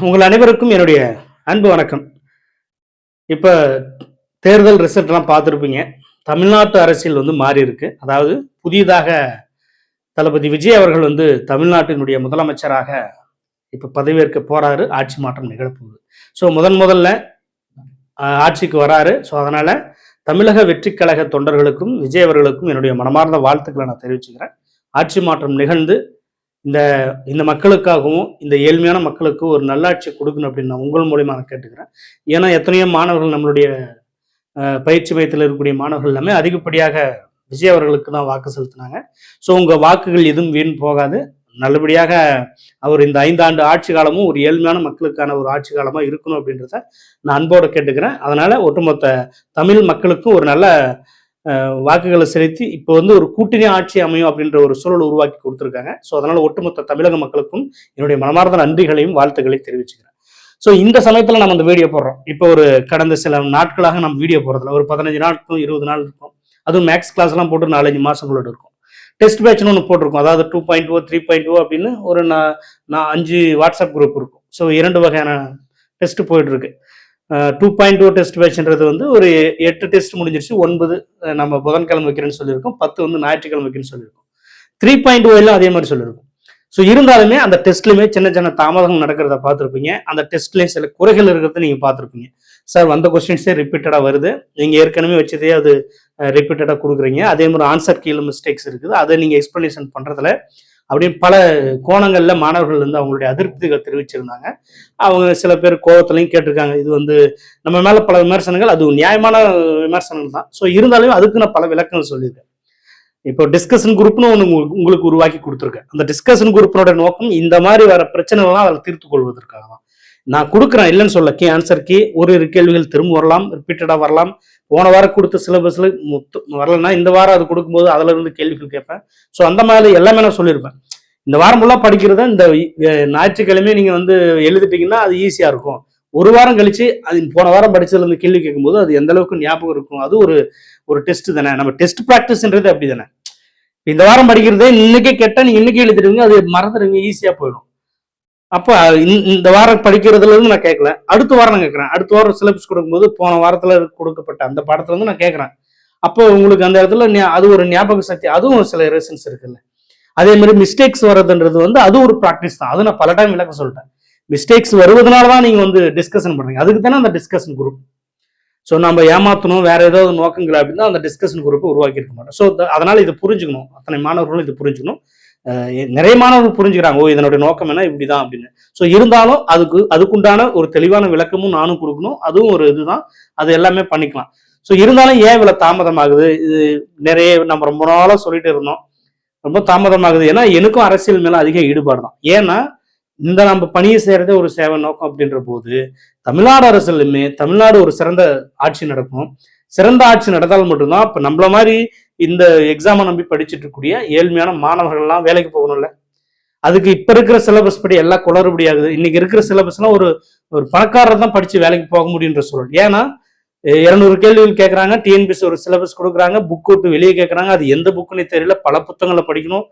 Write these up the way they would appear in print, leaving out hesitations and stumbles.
உங்கள் அனைவருக்கும் என்னுடைய அன்பு வணக்கம். இப்போ தேர்தல் ரிசல்ட்லாம் பார்த்துருப்பீங்க. தமிழ்நாட்டு அரசியல் மாறி இருக்கு. அதாவது புதிதாக தளபதி விஜய் அவர்கள் தமிழ்நாட்டினுடைய முதலமைச்சராக இப்போ பதவியேற்க போறாரு. ஆட்சி மாற்றம் நிகழப்போகுது. ஸோ முதல்ல ஆட்சிக்கு வராரு. ஸோ அதனால தமிழக வெற்றி கழக தொண்டர்களுக்கும் விஜய் அவர்களுக்கும் என்னுடைய மனமார்ந்த வாழ்த்துக்களை நான் தெரிவிச்சுக்கிறேன். ஆட்சி மாற்றம் நிகழ்ந்து இந்த இந்த மக்களுக்காகவும் இந்த ஏழ்மையான மக்களுக்கு ஒரு நல்லாட்சி கொடுக்கணும் அப்படின்னு நான் உங்கள் மூலியமாக நான் கேட்டுக்கிறேன். ஏன்னா எத்தனையோ மாணவர்கள் நம்மளுடைய பயிற்சி மையத்தில் இருக்கக்கூடிய மாணவர்கள் எல்லாமே அதிகப்படியாக விஜய் அவர்களுக்கு தான் வாக்கு செலுத்தினாங்க. ஸோ உங்கள் வாக்குகள் எதுவும் வீண் போகாது. நல்லபடியாக அவர் இந்த 5 ஆண்டு ஆட்சி காலமும் ஒரு ஏழ்மையான மக்களுக்கான ஒரு ஆட்சி காலமாக இருக்கணும் அப்படின்றத நான் அன்போடு கேட்டுக்கிறேன். அதனால ஒட்டுமொத்த தமிழ் மக்களுக்கும் ஒரு நல்ல வாக்குகளை செலுத்தி இப்போ ஒரு கூட்டணி ஆட்சி அமையும் அப்படின்ற ஒரு சூழல் உருவாக்கி கொடுத்துருக்காங்க. ஸோ அதனால ஒட்டுமொத்த தமிழக மக்களுக்கும் என்னுடைய மனமார்ந்த நன்றிகளையும் வாழ்த்துக்களையும் தெரிவிச்சுக்கிறேன். ஸோ இந்த சமயத்தில் நம்ம அந்த வீடியோ போடுறோம். இப்போ ஒரு கடந்த சில நாட்களாக நம்ம வீடியோ போடுறதுல ஒரு 15 நாட்களும் 20 நாள் இருக்கும். அதுவும் மேக்ஸ் கிளாஸ்லாம் போட்டு 4-5 மாதங்களோட இருக்கும். டெஸ்ட் பேட்ச்னு ஒன்று போட்டிருக்கும். அதாவது 2.0 3.0 அப்படின்னு ஒரு 5 வாட்ஸ்அப் குரூப் இருக்கும். ஸோ 2 வகையான டெஸ்ட் போயிட்டு இருக்கு. 2.0 டெஸ்ட் பேட்ச்ன்றது ஒரு 8 டெஸ்ட் முடிஞ்சிருச்சு. 9 நம்ம புதன்கிழமை வைக்கிறேன்னு சொல்லியிருக்கோம். 10 ஞாயிற்றுக்கிழமை வைக்கிறேன்னு சொல்லியிருக்கோம். 3.0 அதே மாதிரி சொல்லியிருக்கோம். ஸோ இருந்தாலுமே அந்த டெஸ்ட்லையுமே சின்ன சின்ன தாமதங்கள் நடக்கிறத பார்த்துருப்பீங்க. அந்த டெஸ்ட்லேயும் சில குறைகள் இருக்கிறத நீங்கள் பார்த்துருப்பீங்க. சார் வந்த கொஸ்டின்ஸே ரிப்பீட்டடாக வருது, நீங்கள் ஏற்கனவே வச்சதே அது ரிப்பீட்டடாக கொடுக்குறீங்க, அதே மாதிரி ஆன்சர் கீழே மிஸ்டேக்ஸ் இருக்குது, அதை நீங்கள் எக்ஸ்பிளனேஷன் பண்ணுறதுல அப்படின்னு பல கோணங்கள்ல மாணவர்கள் அவங்களுடைய அதிருப்திகள் தெரிவிச்சிருந்தாங்க. அவங்க சில பேர் கோபத்திலையும் கேட்டிருக்காங்க. இது நம்ம மேல பல விமர்சனங்கள், அது நியாயமான விமர்சனங்கள் தான். ஸோ இருந்தாலும் அதுக்கு நான் பல விளக்கங்கள் சொல்லியிருக்கேன். இப்போ டிஸ்கஷன் குரூப்னு ஒன்று உங்களுக்கு உருவாக்கி கொடுத்துருக்கேன். அந்த டிஸ்கஷன் குரூப்பினோட நோக்கம் இந்த மாதிரி வர பிரச்சனைகள்லாம் அதில் தீர்த்து கொள்வதற்காக தான் நான் கொடுக்குறேன். இல்லைன்னு சொல்ல, ஆன்சர் கீ ஒரு கேள்விகள் திரும்ப வரலாம், ரிப்பீட்டடா வரலாம். போன வாரம் கொடுத்த சிலபஸ்ல வரலன்னா இந்த வாரம் அது கொடுக்கும்போது அதுல இருந்து கேள்விகள் கேட்பேன். ஸோ அந்த மாதிரி எல்லாமே நான் சொல்லியிருப்பேன். இந்த வாரம் ஃபுல்லாக படிக்கிறத இந்த ஞாயிற்றுக்கிழமையே நீங்க எழுதிட்டீங்கன்னா அது ஈஸியா இருக்கும். ஒரு வாரம் கழிச்சு அது போன வாரம் படிச்சதுல இருந்து கேள்வி கேட்கும்போது அது எந்த அளவுக்கு ஞாபகம் இருக்கும். அது ஒரு டெஸ்ட் தானே. நம்ம டெஸ்ட் ப்ராக்டிஸ்ன்றது அப்படி தானே. இந்த வாரம் படிக்கிறதே இன்னைக்கே கேட்டா நீங்க இன்னைக்கு எழுதிடுவீங்க, அது மறந்துடுவீங்க, ஈஸியா போயிடும். அப்போ இந்த வாரம் படிக்கிறதுல இருந்து நான் கேட்கல, அடுத்த வாரம் நான் கேட்கறேன். அடுத்த வாரம் சிலபஸ் கொடுக்கும்போது போன வாரத்துல கொடுக்கப்பட்ட அந்த பாடத்துல இருந்து நான் கேட்கறேன். அப்போ உங்களுக்கு அந்த இடத்துல அது ஒரு ஞாபக சக்தி, அதுவும் சில ரீசன்ஸ் இருக்குல்ல. அதே மாதிரி மிஸ்டேக்ஸ் வர்றதுன்றது அது ஒரு ப்ராக்டிஸ் தான். அது நான் பல டைம் விளக்க சொல்லிட்டேன். மிஸ்டேக்ஸ் வருவதனாலதான் நீங்க டிஸ்கஷன் பண்றீங்க. அதுக்கு தானே அந்த டிஸ்கஷன் குரூப். ஸோ நம்ம ஏமாத்தணும் வேற ஏதாவது நோக்கங்கள் அப்படின்னா அந்த டிஸ்கஷன் குரூப்பை உருவாக்கி இருக்க மாட்டோம். ஸோ அதனால இது புரிஞ்சுக்கணும். அத்தனை மாணவர்களும் இது புரிஞ்சுக்கணும். நிறைய மாணவர்கள் புரிஞ்சுக்கிறாங்க, ஓ இதனுடைய நோக்கம் என்ன இப்படிதான் அப்படின்னு. ஸோ இருந்தாலும் அதுக்குண்டான ஒரு தெளிவான விளக்கமும் நானும் கொடுக்கணும். அதுவும் ஒரு இதுதான், அது எல்லாமே பண்ணிக்கலாம். ஸோ இருந்தாலும் ஏன் இவ்வளவு தாமதமாகுது? இது நிறைய நம்ம ரொம்ப நாளா சொல்லிட்டு இருந்தோம், ரொம்ப தாமதமாகுது. ஏன்னா எனக்கும் அரசியல் மேல அதிக ஈடுபாடு தான். ஏன்னா இந்த நம்ம பணியை செய்யறதே ஒரு சேவை நோக்கம் அப்படின்ற போது தமிழ்நாடு அரசுலையுமே தமிழ்நாடு ஒரு சிறந்த ஆட்சி நடக்கும். சிறந்த ஆட்சி நடந்தால் மட்டும்தான் இப்ப நம்மள மாதிரி இந்த எக்ஸாமை நம்பி படிச்சுட்டு இருக்கக்கூடிய ஏழ்மையான மாணவர்கள்லாம் வேலைக்கு போகணும்ல. அதுக்கு இப்ப இருக்கிற சிலபஸ் படி எல்லாம் குளறுபடி ஆகுது. இன்னைக்கு இருக்கிற சிலபஸ்லாம் ஒரு பணக்காரர் தான் படிச்சு வேலைக்கு போக முடியுன்ற சூழல். ஏன்னா 200 கேள்விகள் கேட்கறாங்க, டிஎன்பிஎஸ்சி ஒரு சிலபஸ் கொடுக்குறாங்க, புக் விட்டு வெளியே கேட்கறாங்க. அது எந்த புக்குன்னே தெரியல. பல புத்தகங்களை படிக்கணும்.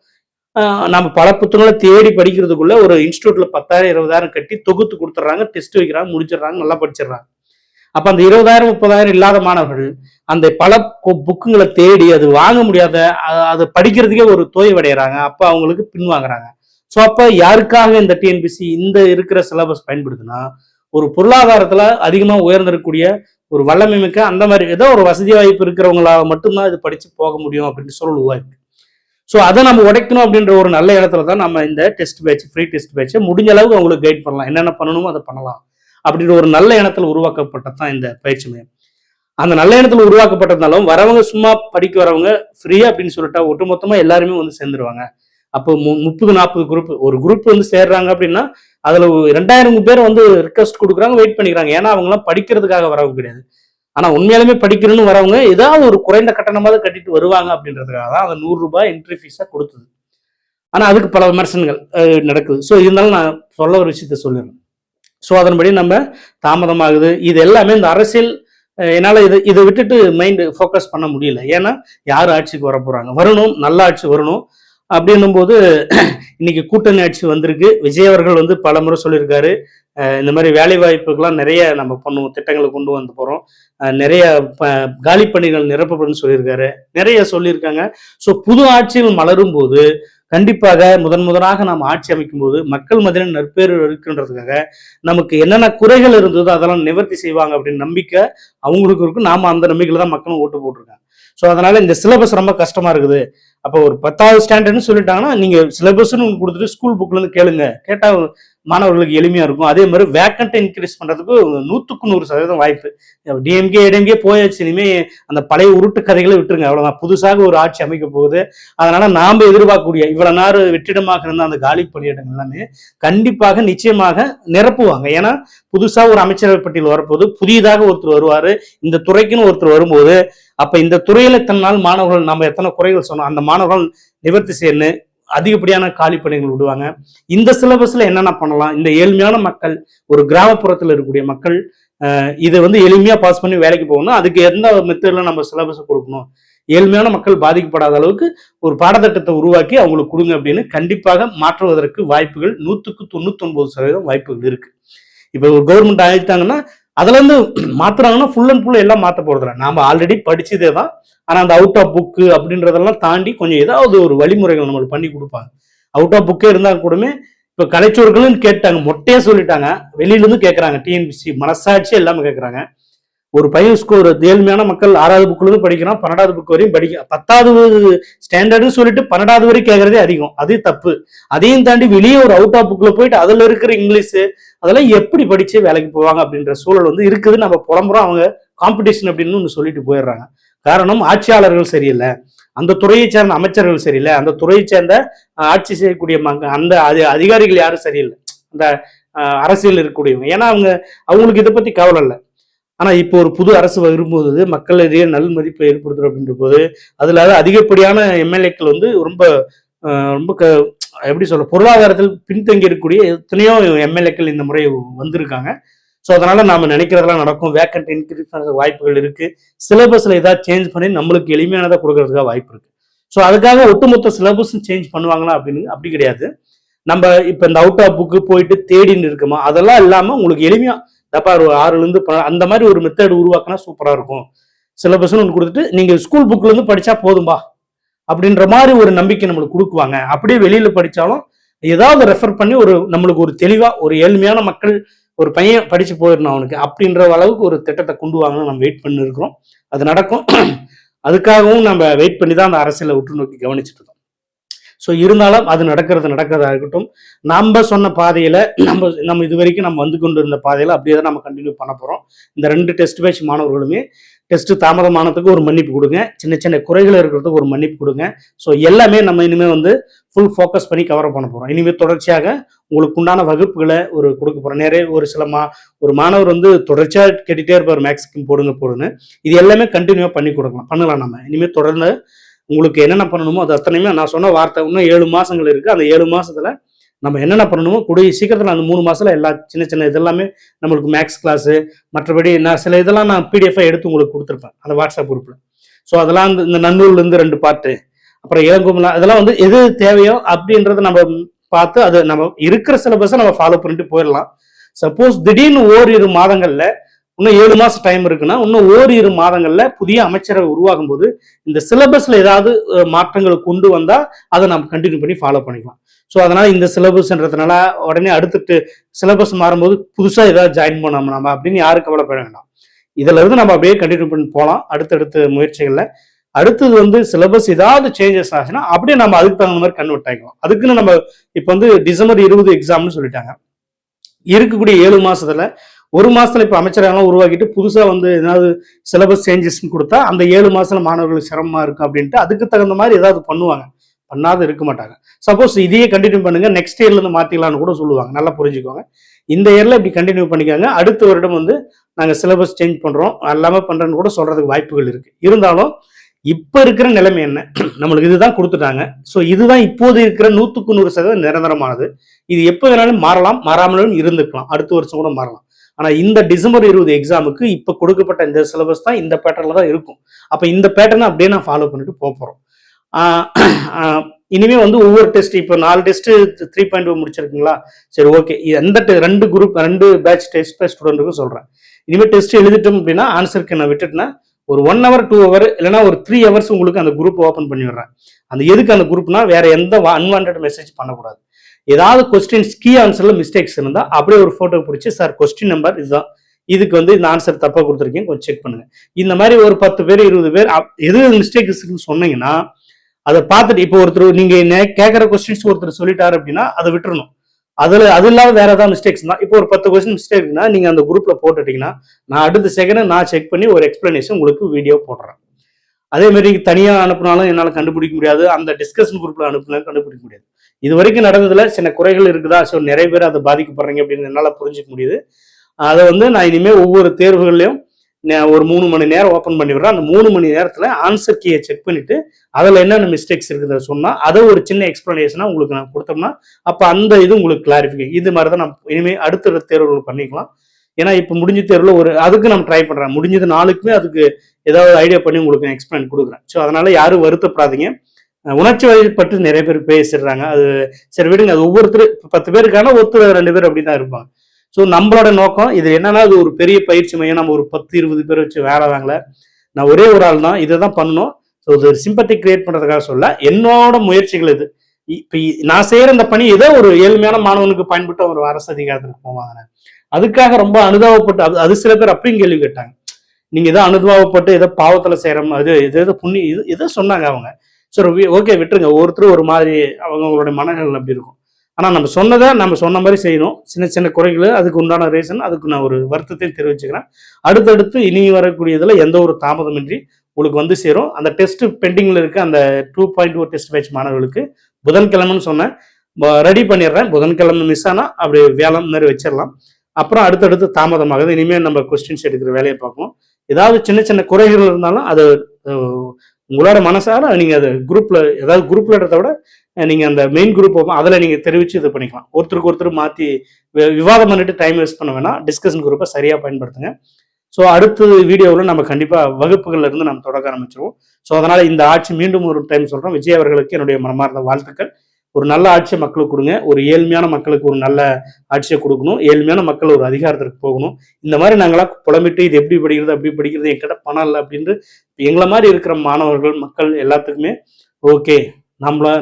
நம்ம பல புத்தகங்களை தேடி படிக்கிறதுக்குள்ள ஒரு இன்ஸ்டியூட்ல 10,000 20,000 கட்டி தொகுத்து கொடுத்துட்றாங்க, டெஸ்ட் வைக்கிறாங்க, முடிச்சிடுறாங்க, நல்லா படிச்சிடுறாங்க. அப்ப அந்த 20,000 30,000 இல்லாத மாணவர்கள் அந்த பல புக்குங்களை தேடி அது வாங்க முடியாத, அதை படிக்கிறதுக்கே ஒரு தோய்வடைகிறாங்க. அப்ப அவங்களுக்கு பின்வாங்குறாங்க. ஸோ அப்ப யாருக்காக இந்த டிஎன்பிசி இந்த இருக்கிற சிலபஸ் பயன்படுதுன்னா, ஒரு பொருளாதாரத்துல அதிகமா உயர்ந்திருக்கக்கூடிய ஒரு வல்லமை மிக்க அந்த மாதிரி ஏதோ ஒரு வசதி வாய்ப்பு இருக்கிறவங்களால மட்டும்தான் இது படிச்சு போக முடியும் அப்படின்னு சூழல் உருவாயிருக்கு. ஸோ அதை நம்ம உடைக்கணும் அப்படின்ற ஒரு நல்ல இடத்துல தான் நம்ம இந்த டெஸ்ட் பேட்ச், ஃப்ரீ டெஸ்ட் பேட்சை முடிஞ்ச அளவுக்கு அவங்களுக்கு கைட் பண்ணலாம், என்னென்ன பண்ணணுமோ அதை பண்ணலாம் அப்படின்ற ஒரு நல்ல எண்ணத்தில் உருவாக்கப்பட்டதான் இந்த பயிற்சி மையம். அந்த நல்ல எண்ணத்தில் உருவாக்கப்பட்டதுனாலும் வரவங்க சும்மா படிக்க வரவங்க ஃப்ரீயா அப்படின்னு சொல்லிட்டா ஒட்டுமொத்தமா எல்லாருமே சேர்ந்துருவாங்க. அப்போ 30-40 குரூப் ஒரு குரூப் சேர்றாங்க அப்படின்னா அதுல 2000 பேர் ரிக்வஸ்ட் கொடுக்குறாங்க, வெயிட் பண்ணிக்கிறாங்க. ஏன்னா அவங்க எல்லாம் படிக்கிறதுக்காக வரவங்க கிடையாது. ஆனா உண்மையாலுமே படிக்கணும்னு வரவங்க ஏதாவது ஒரு குறைந்த கட்டணமாவது கட்டிட்டு வருவாங்க அப்படின்றதுக்காக தான் அந்த 100 ரூபாய் என்ட்ரி ஃபீஸா கொடுத்தது. ஆனா அதுக்கு பல விமர்சனங்கள் நடக்குது. ஸோ இருந்தாலும் நான் சொல்ல ஒரு விஷயத்த சொல்லிடுறேன். ஸோ அதன்படி நம்ம தாமதமாகுது. இது எல்லாமே இந்த அரசியல் என்னால் இதை விட்டுட்டு மைண்ட் ஃபோக்கஸ் பண்ண முடியல. ஏன்னா யார் ஆட்சிக்கு வர போறாங்க, வரணும், நல்ல ஆட்சி வரணும். அப்படின்னும் போது இன்னைக்கு கூட்டணி ஆட்சி வந்திருக்கு. விஜய் அவர்கள் வந்து பல முறை சொல்லியிருக்காரு, இந்த மாதிரி வேலை வாய்ப்புகள்லாம் நிறைய நம்ம பண்ணுவோம், திட்டங்களை கொண்டு வந்து போறோம், நிறைய காலி பணிகள் நிரப்பப்படும் சொல்லியிருக்காரு, நிறைய சொல்லியிருக்காங்க. ஸோ புது ஆட்சிகள் மலரும் போது கண்டிப்பாக முதனாக நாம் ஆட்சி அமைக்கும் போது மக்கள் மத்தியில் நற்பேறு இருக்குன்றதுக்காக நமக்கு என்னென்ன குறைகள் இருந்ததோ அதெல்லாம் நிவர்த்தி செய்வாங்க அப்படின்னு நம்பிக்கை அவங்களுக்கு இருக்கும். நாம அந்த நம்பிக்கையில தான் மக்களும் ஓட்டு போட்டிருக்காங்க. ஸோ அதனால இந்த சிலபஸ் ரொம்ப கஷ்டமா இருக்குது. அப்போ ஒரு 10வது ஸ்டாண்டர்ட்னு சொல்லிட்டாங்கன்னா நீங்க சிலபஸ்ன்னு கொடுத்துட்டு ஸ்கூல் புக்ல இருந்து கேளுங்க, கேட்டா மாணவர்களுக்கு எளிமையா இருக்கும். அதே மாதிரி வேக்கண்ட் இன்க்ரீஸ் பண்றதுக்கு 100% வாய்ப்பு. டிஎம்கே ஏடிஎம்கே போயாச்சு, இனிமே அந்த பழைய உருட்டு கதைகளை விட்டுருங்க, அவ்வளவுதான். புதுசாக ஒரு ஆட்சி அமைக்க போகுது. அதனால நாம எதிர்பார்க்கக்கூடிய இவ்வளவு நேரம் வெற்றிடமாக இருந்த அந்த காலி பணியிடங்கள் எல்லாமே கண்டிப்பாக நிச்சயமாக நிரப்புவாங்க. ஏன்னா புதுசா ஒரு அமைச்சரவை பட்டியல் வரப்போது, புதியதாக ஒருத்தர் வருவாரு, இந்த துறைக்குன்னு ஒருத்தர் வரும்போது அப்ப இந்த துறையில தன்னால் மாணவர்கள் நம்ம எத்தனை குறைகள் சொன்னோம் அந்த மாணவர்கள் நிவர்த்தி செய்யணும், அதிகப்படியான காலி பணிகள் விடுவாங்க. இந்த சிலபஸ்ல என்னென்ன பண்ணலாம், இந்த ஏழ்மையான மக்கள், ஒரு கிராமப்புறத்தில் இருக்கக்கூடிய மக்கள் இதை வந்து எளிமையா பாஸ் பண்ணி வேலைக்கு போகணும், அதுக்கு எந்த மெத்தட்ல நம்ம சிலபஸ் கொடுக்கணும், ஏழ்மையான மக்கள் பாதிக்கப்படாத அளவுக்கு ஒரு பாடத்திட்டத்தை உருவாக்கி அவங்களுக்கு கொடுங்க அப்படின்னு கண்டிப்பாக மாற்றுவதற்கு வாய்ப்புகள் 100% வாய்ப்புகள் இருக்கு. இப்ப ஒரு கவர்மெண்ட் ஆயிட்டாங்கன்னா அதுல இருந்து மாத்துறாங்கன்னா ஃபுல் அண்ட் ஃபுல் எல்லாம் மாத்த போறதில்ல, நாம ஆல்ரெடி படிச்சதே தான். ஆனா அந்த அவுட் ஆஃப் புக்கு அப்படின்றதெல்லாம் தாண்டி கொஞ்சம் ஏதாவது ஒரு வழிமுறைகள் நம்மளுக்கு பண்ணி கொடுப்பாங்க. அவுட் ஆஃப் புக்கே இருந்தா கூடமே இப்ப கலைச்சோர்களும் கேட்டாங்க, மொட்டையா சொல்லிட்டாங்க, வெளியில இருந்து கேட்கறாங்க, டிஎன்பிசி மனசாட்சி எல்லாமே கேட்கறாங்க. ஒரு பையன் ஸ்கோர் ஏழ்மையான மக்கள் 6வது புக்ல இருந்து படிக்கிறான், 12வது புக் வரையும் படிக்க, 10வது ஸ்டாண்டர்ட்னு சொல்லிட்டு 12வது வரைக்கும் கேட்கறதே அதிகம், அது தப்பு. அதையும் தாண்டி வெளியே ஒரு அவுட் ஆஃப் புக்ல போயிட்டு அதுல இருக்கிற இங்கிலீஷ் அதெல்லாம் எப்படி படிச்சு வேலைக்கு போவாங்க அப்படின்ற சூழல் வந்து இருக்குது. நம்ம புலம்புறோம், அவங்க காம்படிஷன் அப்படின்னு சொல்லிட்டு போயிடுறாங்க. காரணம் ஆட்சியாளர்கள் சரியில்லை, அந்த துறையை சேர்ந்த அமைச்சர்கள் சரியில்லை, அந்த துறையை சேர்ந்த ஆட்சி செய்யக்கூடிய அந்த அதிகாரிகள் யாரும் சரியில்லை, அந்த அரசியல் இருக்கக்கூடியவங்க. ஏன்னா அவங்களுக்கு இதை பத்தி கவலை இல்லை. ஆனா இப்போ ஒரு புது அரசு வரும்போது மக்களிடையே நல் மதிப்பை ஏற்படுத்துறோம் அப்படின்ற போது அதுல அதிகப்படியான எம்எல்ஏக்கள் வந்து ரொம்ப ரொம்ப எப்படி சொல்ற பொருளாதாரத்தில் பின்தங்கி இருக்கக்கூடிய எத்தனையோ எம்எல்ஏக்கள் இந்த முறை வந்திருக்காங்க. ஸோ அதனால நாம நினைக்கிறதெல்லாம் நடக்கும், வேக்கண்ட் இன்க்ரீஸ் பண்ண வாய்ப்புகள் இருக்கு, சிலபஸ்ல ஏதாவது சேஞ்ச் பண்ணி நம்மளுக்கு எளிமையானதாக கொடுக்கறதுக்காக வாய்ப்பு இருக்கு. ஸோ அதுக்காக ஒட்டுமொத்த சிலபஸும் சேஞ்ச் பண்ணுவாங்களா அப்படின்னு அப்படி கிடையாது. நம்ம இப்ப இந்த அவுட் ஆஃப் புக்கு போயிட்டு தேடின்னு இருக்குமா, அதெல்லாம் இல்லாம உங்களுக்கு எளிமையா தப்பா ஒரு 6ல இருந்து அந்த மாதிரி ஒரு மெத்தட் உருவாக்கினா சூப்பரா இருக்கும். சிலபஸ்ன்னு ஒன்று கொடுத்துட்டு நீங்க ஸ்கூல் புக்ல இருந்து படிச்சா போதும்பா அப்படின்ற மாதிரி ஒரு நம்பிக்கை நம்மளுக்கு கொடுக்குவாங்க. அப்படியே வெளியில படிச்சாலும் ஏதாவது ரெஃபர் பண்ணி ஒரு நம்மளுக்கு ஒரு தெளிவா ஒரு ஏழ்மையான மக்கள் ஒரு பையன் படிச்சு போயிடணும் அவனுக்கு அப்படின்ற அளவுக்கு ஒரு திட்டத்தை கொண்டு வாங்கணும். நம்ம வெயிட் பண்ணி இருக்கிறோம், அது நடக்கும். அதுக்காகவும் நம்ம வெயிட் பண்ணி தான் அந்த அரசியலை உற்று நோக்கி கவனிச்சுட்டு இருக்கோம். ஸோ இருந்தாலும் அது நடக்கிறதா இருக்கட்டும், நம்ம சொன்ன பாதையில நம்ம இது வரைக்கும் நம்ம வந்து கொண்டு இருந்த பாதையில அப்படியே தான் நம்ம கண்டினியூ பண்ண போறோம். இந்த 2 டெஸ்ட் பேட்ச் மாணவர்களுமே டெஸ்ட் தாமதமானதுக்கு ஒரு மன்னிப்பு கொடுங்க, சின்ன சின்ன குறைகள் இருக்கிறதுக்கு ஒரு மன்னிப்பு கொடுங்க. ஸோ எல்லாமே நம்ம இனிமே வந்து ஃபுல் ஃபோக்கஸ் பண்ணி கவர் பண்ண போறோம். இனிமேல் தொடர்ச்சியாக உங்களுக்கு உண்டான வகுப்புகளை கொடுக்க போறோம். நிறைய ஒரு சில ஒரு மாணவர் வந்து தொடர்ச்சியா கேட்டுட்டே இருப்பார், மேக்ஸிகம் போடுன்னு. இது எல்லாமே கண்டினியூவா பண்ணலாம். நம்ம இனிமேல் தொடர்ந்து உங்களுக்கு என்னென்ன பண்ணணுமோ அது அத்தனையுமே நான் சொன்ன வார்த்தை. இன்னும் 7 மாசங்கள் இருக்கு, அந்த 7 மாசத்துல நம்ம என்னென்ன பண்ணணுமோ கூடிய சீக்கிரத்தில் அந்த 3 மாசத்துல எல்லா சின்ன இதெல்லாமே நம்மளுக்கு மேக்ஸ் கிளாஸ், மற்றபடி நான் சில இதெல்லாம் நான் பிடிஎஃப் எடுத்து உங்களுக்கு கொடுத்துருப்பேன் அந்த வாட்ஸ்அப் குரூப்ல. ஸோ அதெல்லாம் இந்த நன்னூர்ல இருந்து 2 பாட்டு, அப்புறம் இளங்குமலா, அதெல்லாம் வந்து எது தேவையோ அப்படின்றத நம்ம பார்த்து அது நம்ம இருக்கிற சிலபஸை நம்ம ஃபாலோ பண்ணிட்டு போயிடலாம். சப்போஸ் திடீர்னு ஓரிரு மாதங்கள்ல இன்னும் 7 மாசம் டைம் இருக்குன்னா இன்னும் ஓரிரு மாதங்கள்ல புதிய அமைச்சரவை உருவாகும் போது இந்த சிலபஸ்ல ஏதாவது மாற்றங்களை கொண்டு வந்தா அதை நம்ம கண்டினியூ பண்ணி ஃபாலோ பண்ணிக்கலாம். ஸோ அதனால இந்த சிலபஸ்ன்றதுனால உடனே அடுத்துட்டு சிலபஸ் மாறும்போது புதுசா ஏதாவது ஜாயின் பண்ணாம நம்ம அப்படின்னு யாரும் கவலைப்பட வேண்டாம். இதுல இருந்து நம்ம அப்படியே கண்டினியூ பண்ணி போகலாம் அடுத்தடுத்த முயற்சிகள்ல. அடுத்தது வந்து சிலபஸ் ஏதாவது சேஞ்சஸ் ஆச்சுன்னா அப்படியே நம்ம அதுக்கு தகுந்த மாதிரி கன்வெர்ட் ஆகிக்கலாம். அதுக்குன்னு நம்ம இப்போ வந்து டிசம்பர் 20 எக்ஸாம்னு சொல்லிட்டாங்க. இருக்கக்கூடிய 7 மாசத்துல 1 மாசத்துல இப்ப அமைச்சரகம் உருவாக்கிட்டு புதுசா வந்து ஏதாவது சிலபஸ் சேஞ்சஸ் கொடுத்தா அந்த 7 மாசத்துல மாணவர்களுக்கு சிரமமா இருக்கு அப்படின்ட்டு அதுக்கு தகுந்த மாதிரி ஏதாவது பண்ணுவாங்க, பண்ணாத இருக்க மாட்டாங்க. சப்போஸ் இதையே கண்டினியூ பண்ணுங்க, நெக்ஸ்ட் இயர்ல இருந்து மாத்திக்கலாம்னு கூட சொல்லுவாங்க. நல்லா புரிஞ்சுக்கோங்க. இந்த இயர்ல இப்படி கண்டினியூ பண்ணிக்காங்க, அடுத்த வருடம் வந்து நாங்க சிலபஸ் சேஞ்ச் பண்றோம் எல்லாமே பண்றோன்னு கூட சொல்றதுக்கு வாய்ப்புகள் இருக்கு. இருந்தாலும் இப்ப இருக்கிற நிலைமை என்ன, நம்மளுக்கு இதுதான் கொடுத்துட்டாங்க. ஸோ இதுதான் இப்போது இருக்கிற 100% நிரந்தரமானது. இது எப்போ வேணாலும் மாறலாம், மாறாமலும் இருந்துக்கலாம், அடுத்த வருஷம் கூட மாறலாம். ஆனா இந்த டிசம்பர் 20 எக்ஸாமுக்கு இப்ப கொடுக்கப்பட்ட இந்த சிலபஸ் தான் இந்த பேட்டர்ல தான் இருக்கும். அப்ப இந்த பேட்டர்னை அப்படியே நான் ஃபாலோ பண்ணிட்டு போறோம். இனிமே வந்து ஒவ்வொரு டெஸ்ட் இப்போ 4 டெஸ்ட் 3.0 முடிச்சிருக்கீங்களா, சரி ஓகே, எந்த 2 குரூப் 2 பேட்ச் டெஸ்ட் ஸ்டூடெண்ட்டுக்கும் சொல்றேன். இனிமேல் டெஸ்ட் எழுதிட்டோம் அப்படின்னா ஆன்சருக்கு நான் விட்டுட்டேன்னா ஒரு 1 hour 2 hour இல்லைன்னா ஒரு 3 hours உங்களுக்கு அந்த குரூப் ஓப்பன் பண்ணி விடுறேன். அந்த எதுக்கு அந்த குரூப்னா வேற எந்த அன்வான்ட் மெசேஜ் பண்ணக்கூடாது. ஏதாவது கொஸ்டின்ஸ் கீ ஆன்சர்ல மிஸ்டேக்ஸ் இருந்தா அப்படியே ஒரு போட்டோ பிடிச்சி சார் கொஸ்டின் நம்பர் இதுதான், இதுக்கு வந்து இந்த ஆன்சர் தப்பா கொடுத்துருக்கீங்க, கொஞ்சம் செக் பண்ணுங்க. இந்த மாதிரி ஒரு 10 பேர் 20 பேர் எது மிஸ்டேக் சொன்னீங்கன்னா அதை பார்த்துட்டு இப்போ ஒருத்தர் நீங்க கேட்கற கொஸ்டின்ஸ் ஒருத்தர் சொல்லிட்டாரு அப்படின்னா அதை விட்டுறணும். அது இல்லாத வேற ஏதாவது மிஸ்டேக்ஸ் தான். இப்போ ஒரு 10 கொஸ்டின் மிஸ்டேக்னா நீங்க அந்த குரூப்ல போட்டுட்டீங்கன்னா நான் அடுத்த செகண்ட் நான் செக் பண்ணி ஒரு எக்ஸ்பிளனேஷன் உங்களுக்கு வீடியோ போடுறேன். அதே மாதிரி தனியா அனுப்புனாலும் என்னால் கண்டுபிடிக்க முடியாது, அந்த டிஸ்கஷன் குரூப்ல அனுப்புனாலும் கண்டுபிடிக்க முடியாது. இது வரைக்கும் நடந்ததுல சில குறைகள் இருக்குதா, ஸோ நிறைய பேர் அதை பாதிக்கப்படுறீங்க அப்படின்னு என்னால் புரிஞ்சிக்க முடியுது. அதை வந்து நான் இனிமேல் ஒவ்வொரு தேர்வுகள்லையும் ஒரு 3 மணி நேரம் ஓப்பன் பண்ணி விடுறேன். அந்த 3 மணி நேரத்தில் ஆன்சர் கீயை செக் பண்ணிட்டு அதில் என்னென்ன மிஸ்டேக்ஸ் இருக்குதுன்னு சொன்னால் அதை ஒரு சின்ன எக்ஸ்பிளனேஷனாக உங்களுக்கு நான் கொடுத்தோம்னா அப்போ அந்த இது உங்களுக்கு கிளாரிஃபிகேஷன். இது மாதிரி தான் நம்ம இனிமேல் அடுத்த தேர்வுகள் பண்ணிக்கலாம். ஏன்னா இப்போ முடிஞ்ச தேர்வில் அதுக்கு நம்ம ட்ரை பண்ணுறேன். முடிஞ்சது 4க்குமே அதுக்கு ஏதாவது ஐடியா பண்ணி உங்களுக்கு எக்ஸ்பிளைன் கொடுக்குறேன். ஸோ அதனால யாரும் வருத்தப்படாதீங்க. உணர்ச்சி வயப்பட்டு நிறைய பேர் பேசிடுறாங்க. அது சரி விடுங்க, அது ஒவ்வொருத்தர் 10 பேருக்கான ஒருத்தர் 2 பேர் அப்படி தான் இருப்பாங்க. ஸோ நம்மளோட நோக்கம் இது என்னன்னா, அது ஒரு பெரிய பயிற்சி மையம், நம்ம ஒரு 10-20 பேர் வச்சு வேலை வாங்கல, நான் ஒரே ஒரு ஆள் தான் இதை தான் பண்ணணும். ஸோ இது ஒரு சிம்பத்தி கிரியேட் பண்றதுக்காக சொல்ல, என்னோட முயற்சிகள் இது. இப்போ நான் செய்யற இந்த பணி ஏதோ ஒரு ஏழ்மையான மாணவனுக்கு பயன்பட்டு ஒரு அரசு அதிகாரத்துக்கு போவாங்க, அதுக்காக ரொம்ப அனுதாபப்பட்டு அது சில பேர் அப்படியும் கேள்வி கேட்டாங்க. நீங்க ஏதோ அனுதாபப்பட்டு ஏதோ பாவத்துல செய்யற அது ஏதோ புண்ணி ஏதோ சொன்னாங்க அவங்க. சரி ஓகே விட்டுருங்க, ஒருத்தர் ஒரு மாதிரி அவங்களுடைய மனநிலை அப்படி இருக்கும். ஆனால் நம்ம சொன்னதை நம்ம சொன்ன மாதிரி செய்யணும். சின்ன சின்ன குறைகள் அதுக்கு உண்டான ரீசன், அதுக்கு நான் ஒரு வருத்தத்தையும் தெரிவிச்சுக்கிறேன். அடுத்தடுத்து இனி வரக்கூடியதில் எந்த ஒரு தாமதமின்றி உங்களுக்கு வந்து சேரும். அந்த டெஸ்ட் பெண்டிங்கில் இருக்க அந்த 2.0 டெஸ்ட் பேட்ச் மாணவர்களுக்கு புதன்கிழமைன்னு சொன்னேன், ரெடி பண்ணிடுறேன். புதன்கிழமை மிஸ் ஆனால் அப்படி வேலை மாதிரி வச்சிடலாம். அப்புறம் அடுத்தடுத்து தாமதமாகுது. இனிமேல் நம்ம கொஸ்டின்ஸ் எடுக்கிற வேலையை பார்க்கணும். ஏதாவது சின்ன சின்ன குறைகள் இருந்தாலும் அது உங்களோட மனசார நீங்க அது குரூப்ல ஏதாவது குரூப்ல எடுத்த விட நீங்க அந்த மெயின் குரூப் அதில் நீங்க தெரிவிச்சு இது பண்ணிக்கலாம். ஒருத்தருக்கு ஒருத்தர் மாற்றி விவாதம் பண்ணிட்டு டைம் வேஸ்ட் பண்ண வேணாம். டிஸ்கஷன் குரூப்பை சரியா பயன்படுத்துங்க. ஸோ அடுத்த வீடியோவில் நம்ம கண்டிப்பாக வகுப்புகள்ல இருந்து நம்ம தொடக்க ஆரம்பிச்சிருவோம். ஸோ அதனால இந்த ஆட்சி மீண்டும் ஒரு டைம் சொல்றோம், விஜய் அவர்களுக்கு என்னுடைய மனமார்ந்த வாழ்த்துக்கள். ஒரு நல்ல ஆட்சியை மக்களுக்கு கொடுங்க. ஒரு ஏழ்மையான மக்களுக்கு ஒரு நல்ல ஆட்சியை கொடுக்கணும். ஏழ்மையான மக்கள் ஒரு அதிகாரத்திற்கு போகணும். இந்த மாதிரி நாங்களா புலம்பிட்டு இது எப்படி படிக்கிறது அப்படி படிக்கிறது என்கிட்ட பணம் இல்லை அப்படின்ட்டு எங்களை மாதிரி இருக்கிற மாணவர்கள் மக்கள் எல்லாத்துக்குமே ஓகே,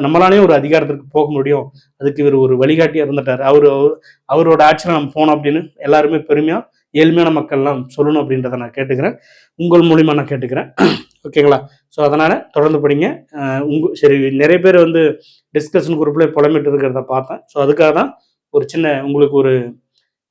நம்மளாலே ஒரு அதிகாரத்திற்கு போக முடியும், அதுக்கு இவர் ஒரு வழிகாட்டியா இருந்துட்டார், அவரோட ஆட்சியில் நம்ம போனோம் அப்படின்னு எல்லாருமே பெருமையா ஏழ்மையான மக்கள்லாம் சொல்லணும் அப்படின்றத நான் கேட்டுக்கிறேன். உங்கள் மூலியமா நான் கேட்டுக்கிறேன். ஓகேங்களா? ஸோ அதனால தொடர்ந்து படிங்க. சரி, நிறைய பேர் வந்து டிஸ்கஷன் குரூப்ல புலம்பிட்டு இருக்கிறத பார்த்தேன். ஸோ அதுக்காக தான் ஒரு சின்ன உங்களுக்கு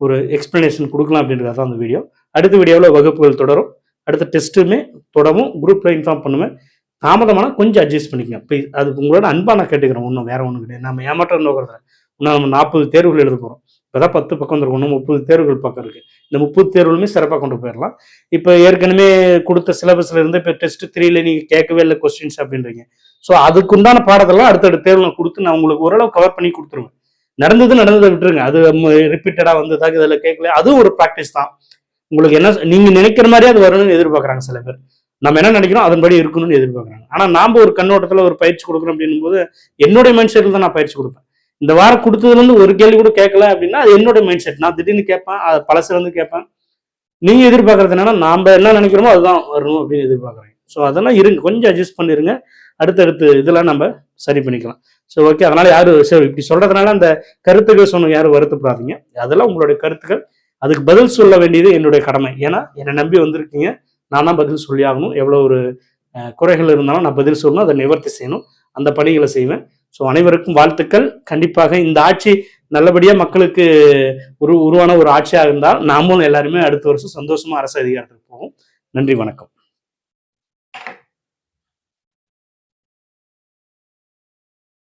ஒரு எக்ஸ்பிளனேஷன் கொடுக்கலாம் அப்படின்றத தான் அந்த வீடியோ. அடுத்த வீடியோவில் வகுப்புகள் தொடரும். அடுத்த டெஸ்ட்டுமே தொடரும். குரூப்ல இன்ஃபார்ம் பண்ணுவேன். தாமதமான கொஞ்சம் அட்ஜஸ்ட் பண்ணிக்கங்க ப்ளீஸ். அது உங்களோட அன்பா நான் கேட்டுக்கிறேன். ஒன்றும் வேற ஒன்றும் கிடையாது. நம்ம ஏமாற்றம் நோக்கிறத இன்னும் நம்ம 40 தேர்வுகள் எழுத போகிறோம். இப்போதான் 10 பக்கம் வந்துருக்கும். இன்னும் 30 தேர்வுகள் பக்கம் இருக்கு. இந்த 30 தேர்வுகளுமே சிறப்பாக கொண்டு போயிடலாம். இப்போ ஏற்கனவே கொடுத்த சிலபஸ்ல இருந்து இப்போ டெஸ்ட் 3ல நீங்க கேட்கவே இல்லை கொஸ்டின்ஸ் அப்படின்றீங்க. ஸோ அதுக்குண்டான பாடத்தெல்லாம் அடுத்தடுத்த தேர்வுல கொடுத்து நான் உங்களுக்கு ஓரளவு கவர் பண்ணி கொடுத்துருவேன். நடந்ததை விட்டுருங்க. அது ரிப்பீட்டடா வந்ததாக இதில் கேட்கல, அதுவும் ஒரு ப்ராக்டிஸ் தான். உங்களுக்கு என்ன நீங்க நினைக்கிற மாதிரியே அது வரணும்னு எதிர்பார்க்குறாங்க சில பேர். நம்ம என்ன நினைக்கிறோம் அதன்படி இருக்கணும்னு எதிர்பார்க்குறாங்க. ஆனால் நாம ஒரு கண்ணோட்டத்தில் ஒரு பயிற்சி கொடுக்குறோம் அப்படின்னும் போது என்னுடைய மைண்ட் செட்டில் தான் நான் பயிற்சி கொடுப்பேன். இந்த வாரம் கொடுத்ததுல இருந்து ஒரு கேள்வி கூட கேட்கல அப்படின்னா அது என்னோட மைண்ட் செட். நான் திடீர்னு கேட்பேன், அது பழசுல இருந்து கேட்பேன். நீங்க எதிர்பார்க்கறது என்னன்னா நாம என்ன நினைக்கிறோமோ அதுதான் வரணும் அப்படின்னு எதிர்பார்க்குறேன். ஸோ அதெல்லாம் இருங்க, கொஞ்சம் அட்ஜஸ்ட் பண்ணிருங்க. அடுத்தடுத்து இதெல்லாம் நம்ம சரி பண்ணிக்கலாம். ஸோ ஓகே, அதனால யாரும் சரி இப்படி சொல்றதுனால அந்த கருத்துக்கள் சொன்ன யாரும் வருத்தப்படாதீங்க. அதெல்லாம் உங்களுடைய கருத்துக்கள். அதுக்கு பதில் சொல்ல வேண்டியது என்னுடைய கடமை. ஏன்னா என்னை நம்பி வந்திருக்கீங்க, நான் தான் பதில் சொல்லி ஆகணும். எவ்வளோ ஒரு குறைகள் இருந்தாலும் நான் பதில் சொல்லணும், அதை நிவர்த்தி செய்யணும். அந்த பணிகளை செய்வேன். ஸோ அனைவருக்கும் வாழ்த்துக்கள். கண்டிப்பாக இந்த ஆட்சி நல்லபடியாக மக்களுக்கு உருவான ஒரு ஆட்சியாக இருந்தால் நாமும் எல்லாருமே அடுத்த வருஷம் சந்தோஷமா அரசு அதிகாரத்துக்கு போவோம். நன்றி, வணக்கம்.